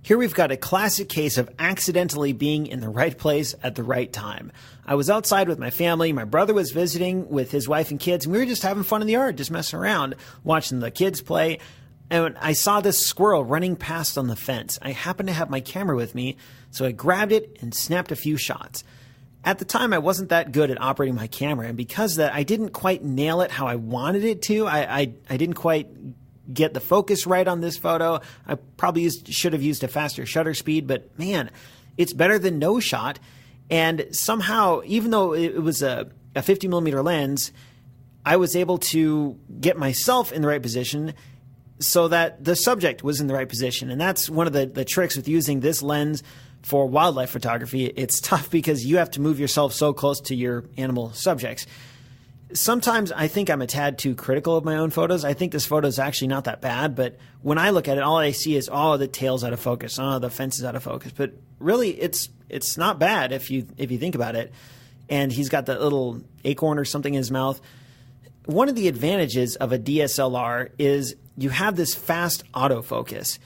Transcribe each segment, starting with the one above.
Here we've got a classic case of accidentally being in the right place at the right time. I was outside with my family. My brother was visiting with his wife and kids, and we were just having fun in the yard, just messing around, watching the kids play. And I saw this squirrel running past on the fence. I happened to have my camera with me, so I grabbed it and snapped a few shots. At the time, I wasn't that good at operating my camera, and because of that, I didn't quite nail it how I wanted it to. I didn't quite get the focus right on this photo. I probably should have used a faster shutter speed, but man, it's better than no shot. And somehow, even though it was a 50 millimeter lens, I was able to get myself in the right position so that the subject was in the right position. And that's one of the tricks with using this lens for wildlife photography. It's tough because you have to move yourself so close to your animal subjects. Sometimes I think I'm a tad too critical of my own photos. I think this photo is actually not that bad, but when I look at it, all I see is, oh, the tail's out of focus, oh, the fence is out of focus. But really, it's not bad if you think about it. And he's got that little acorn or something in his mouth. One of the advantages of a DSLR is you have this fast autofocus.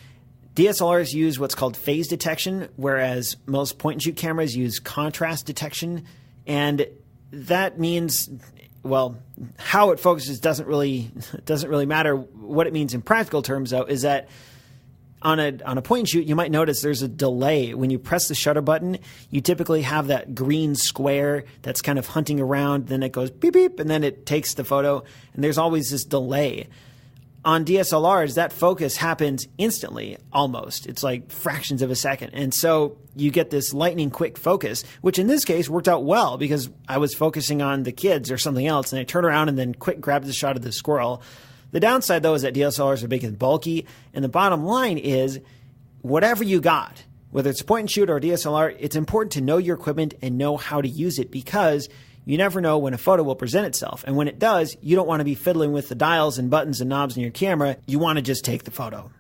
DSLRs use what's called phase detection, whereas most point-and-shoot cameras use contrast detection. And that means, well, how it focuses doesn't really matter. What it means in practical terms, though, is that on a point and shoot, you might notice there's a delay. When you press the shutter button, you typically have that green square that's kind of hunting around. Then it goes beep, beep, and then it takes the photo. And there's always this delay. On DSLRs, that focus happens instantly, almost. It's like fractions of a second. And so you get this lightning quick focus, which in this case worked out well because I was focusing on the kids or something else, and I turned around and then quick grabbed the shot of the squirrel. The downside, though, is that DSLRs are big and bulky, and the bottom line is whatever you got, whether it's a point and shoot or a DSLR, it's important to know your equipment and know how to use it because you never know when a photo will present itself. And when it does, you don't want to be fiddling with the dials and buttons and knobs in your camera. You want to just take the photo.